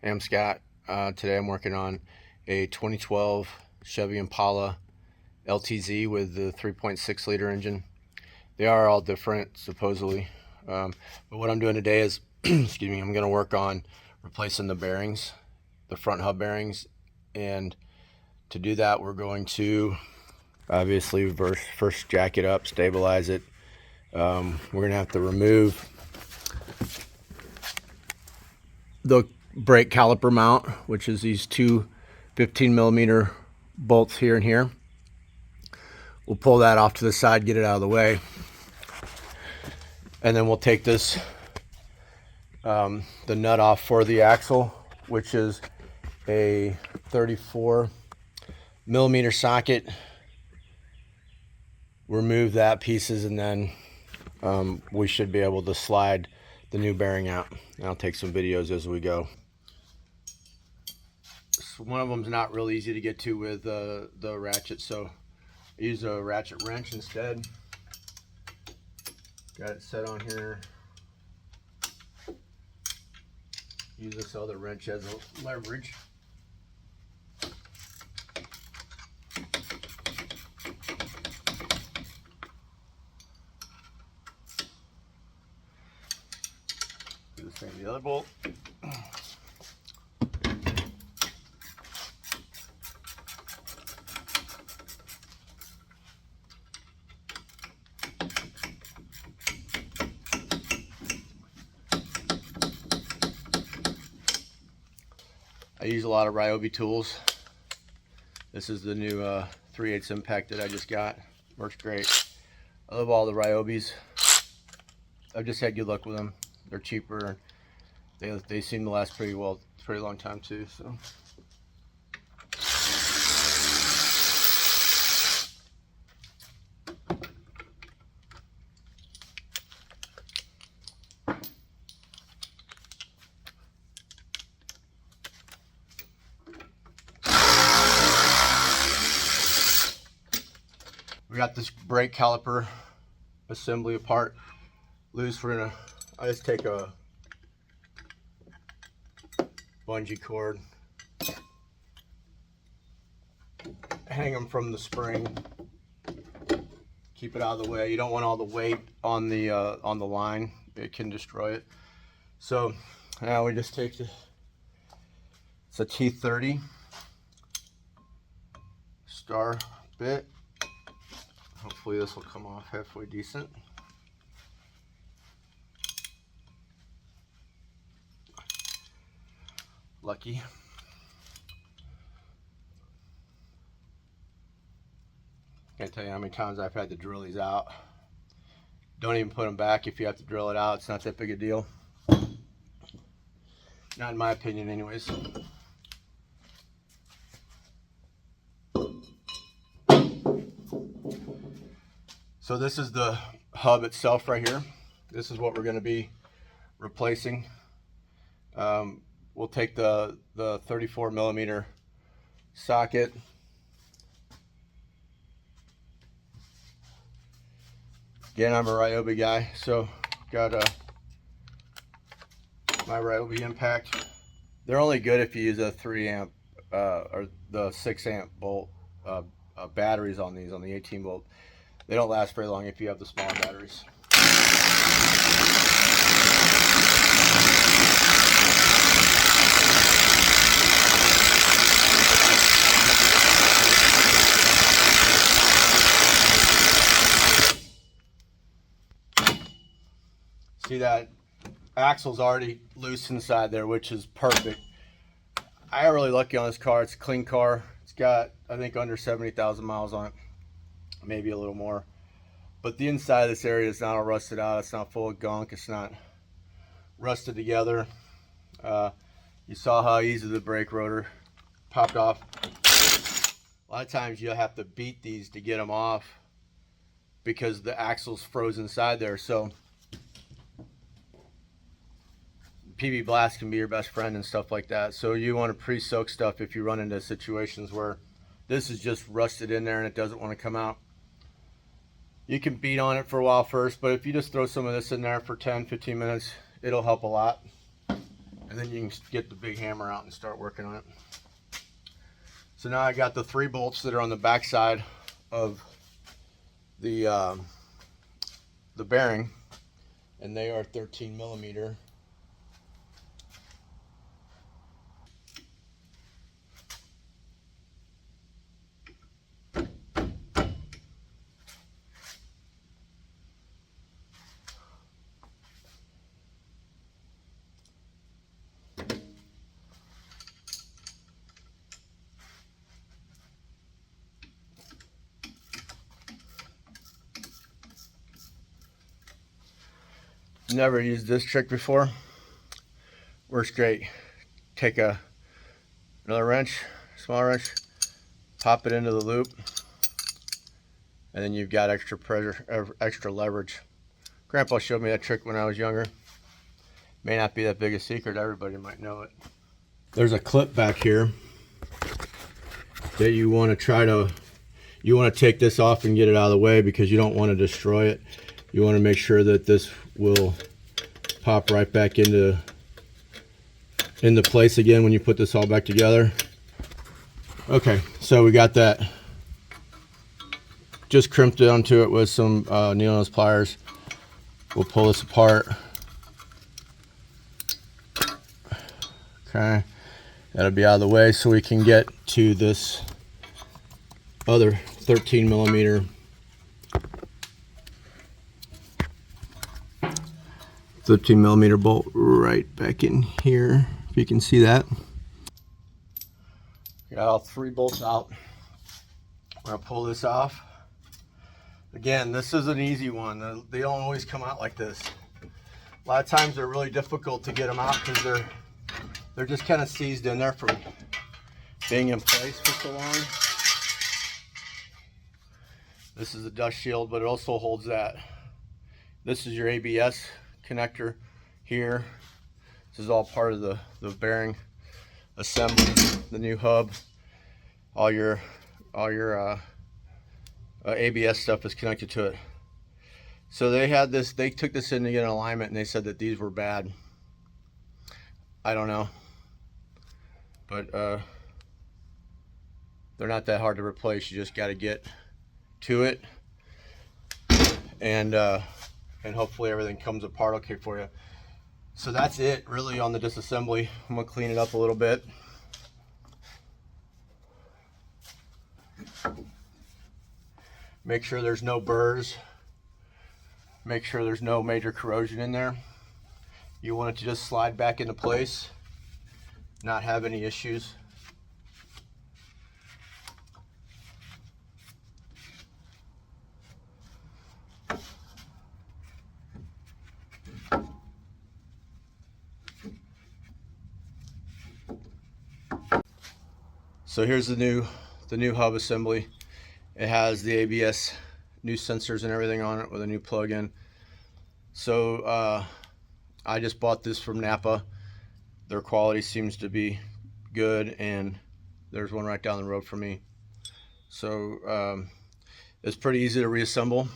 Hey, I'm Scott. Today I'm working on a 2012 Chevy Impala LTZ with the 3.6 liter engine. They are all different, supposedly. But what I'm doing today is, excuse me, I'm going to work on replacing the bearings, the front hub bearings. And to do that, we're going to obviously first jack it up, stabilize it. We're going to have to remove the brake caliper mount, which is these two 15mm bolts here and here. We'll pull that off to the side, get it out of the way, and then we'll take this the nut off for the axle, which is a 34mm socket. Remove that pieces, and then we should be able to slide the new bearing out. And I'll take some videos as we go. So one of them is not real easy to get to with the ratchet, so I use a ratchet wrench instead. Got it set on here. Use this other wrench as a leverage. Do the same with the other bolt. I use a lot of Ryobi tools. This is the new 3/8 impact that I just got. Works great. I love all the Ryobis. I've just had good luck with them. They're cheaper. They seem to last pretty well, pretty long time too. So. We got this brake caliper assembly apart loose. I just take a bungee cord, hang them from the spring, keep it out of the way. You don't want all the weight on the line. It can destroy it. So now we just take it's a T30 star bit. Hopefully this will come off halfway decent. Lucky. Can't tell you how many times I've had to drill these out. Don't even put them back if you have to drill it out. It's not that big a deal. Not in my opinion anyways. So this is the hub itself right here. This is what we're going to be replacing. We'll take the 34mm socket. Again, I'm a Ryobi guy, so got my Ryobi impact. They're only good if you use a 3 amp or the 6 amp bolt batteries on these, on the 18 volt. They don't last very long if you have the smaller batteries. See, that axle's already loose inside there, which is perfect. I got really lucky on this car. It's a clean car. It's got, I think, under 70,000 miles on it. Maybe a little more. But the inside of this area is not all rusted out. It's not full of gunk. It's not rusted together. You saw how easy the brake rotor popped off. A lot of times you'll have to beat these to get them off because the axle's froze inside there. So PB Blast can be your best friend and stuff like that. So you want to pre-soak stuff if you run into situations where this is just rusted in there and it doesn't want to come out. You can beat on it for a while first, but if you just throw some of this in there for 10-15 minutes, it'll help a lot. and then you can get the big hammer out and start working on it. So now I got the 3 bolts that are on the back side of the bearing, and they are 13 millimeter. Never used this trick before. Works great. Take another wrench, small wrench, pop it into the loop, and then you've got extra pressure, extra leverage. Grandpa showed me that trick when I was younger. May not be that big a secret, everybody might know it. There's a clip back here that you want to take this off and get it out of the way, because you don't want to destroy it. You want to make sure that this will pop right back into place again when you put this all back together. Okay, so we got that. Just crimped it onto it with some needle nose pliers. We'll pull this apart. Okay, that'll be out of the way so we can get to this other 13 millimeter 13 millimeter bolt right back in here, if you can see that. Got all 3 bolts out. I'm gonna pull this off. Again, this is an easy one. They don't always come out like this. A lot of times they're really difficult to get them out because they're just kind of seized in there from being in place for so long. This is a dust shield, but it also holds that. This is your ABS connector here. This is all part of the bearing assembly, the new hub. All your ABS stuff is connected to it. So they took this in to get an alignment, and they said that these were bad. I don't know, but they're not that hard to replace. You just got to get to it, and hopefully everything comes apart okay for you. So that's it really on the disassembly. I'm gonna clean it up a little bit. Make sure there's no burrs. Make sure there's no major corrosion in there. You want it to just slide back into place, not have any issues. So here's the new hub assembly. It has the ABS, new sensors and everything on it with a new plug-in. So I just bought this from Napa. Their quality seems to be good, and there's one right down the road from me. So it's pretty easy to reassemble.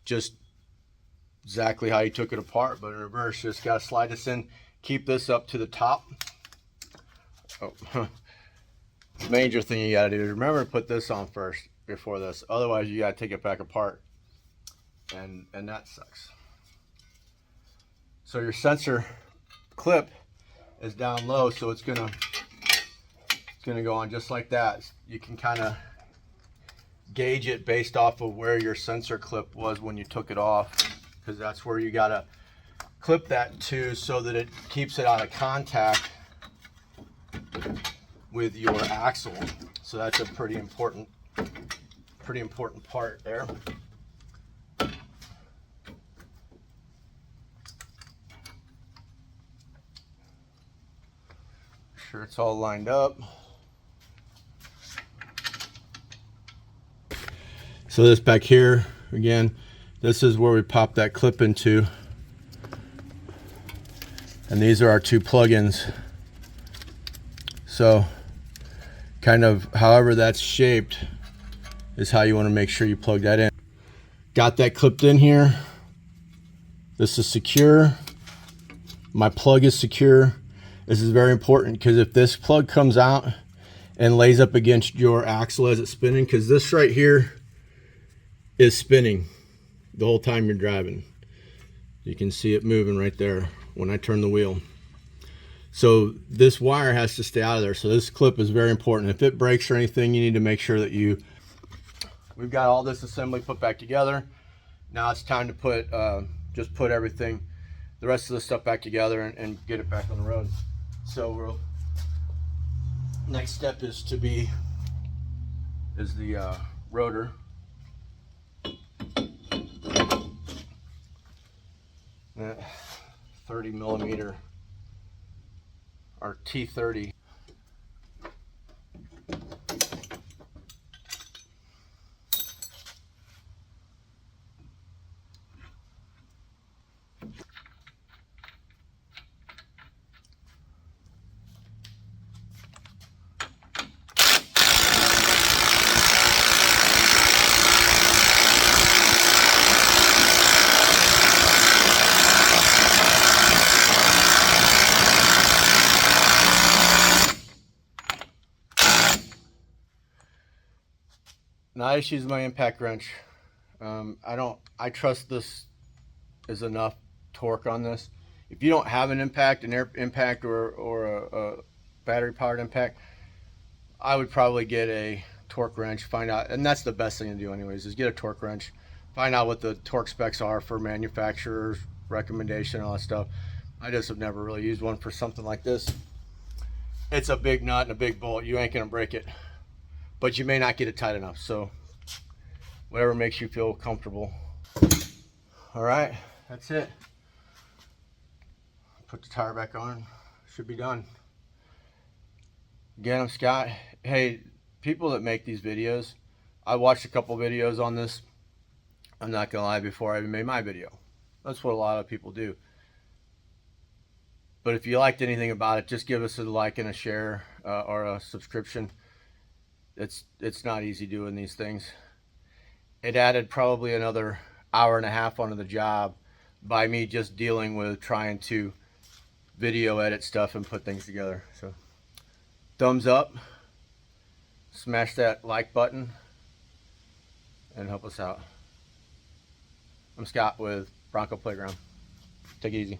Just exactly how you took it apart, but in reverse. Just gotta slide this in, keep this up to the top. Oh. The major thing you gotta do is remember to put this on first before this. Otherwise, you gotta take it back apart, and that sucks. So your sensor clip is down low, so it's gonna go on just like that. You can kind of gauge it based off of where your sensor clip was when you took it off, because that's where you gotta clip that to, so that it keeps it out of contact with your axle. So that's a pretty important part there. Sure it's all lined up. So this back here, again, this is where we pop that clip into, and these are our 2 plug-ins. So kind of however that's shaped is how you want to make sure you plug that in. Got that clipped in here. This is secure. I'm My plug is secure. This is very important because if this plug comes out and lays up against your axle as it's spinning, because this right here is spinning the whole time you're driving. You can see it moving right there when I turn the wheel. So this wire has to stay out of there. So this clip is very important. If it breaks or anything, you need to make sure that we've got all this assembly put back together. Now it's time to just put everything, the rest of the stuff back together and get it back on the road. So next step is the rotor. 30 millimeter or T30. Now I just use my impact wrench. I trust this is enough torque on this. If you don't have an impact, an air impact or a battery powered impact, I would probably get a torque wrench, find out, and that's the best thing to do anyways, is get a torque wrench, find out what the torque specs are for manufacturer's recommendation, all that stuff. I just have never really used one for something like this. It's a big nut and a big bolt. You ain't gonna break it, but you may not get it tight enough. So whatever makes you feel comfortable. All right, that's it. Put the tire back on, should be done. Again, I'm Scott. Hey, people that make these videos, I watched a couple videos on this. I'm not gonna lie, before I even made my video. That's what a lot of people do. But if you liked anything about it, just give us a like and a share or a subscription. It's not easy doing these things. It added probably another hour and a half onto the job by me just dealing with trying to video edit stuff and put things together. So thumbs up, smash that like button, and help us out. I'm Scott with Bronco Playground. Take it easy.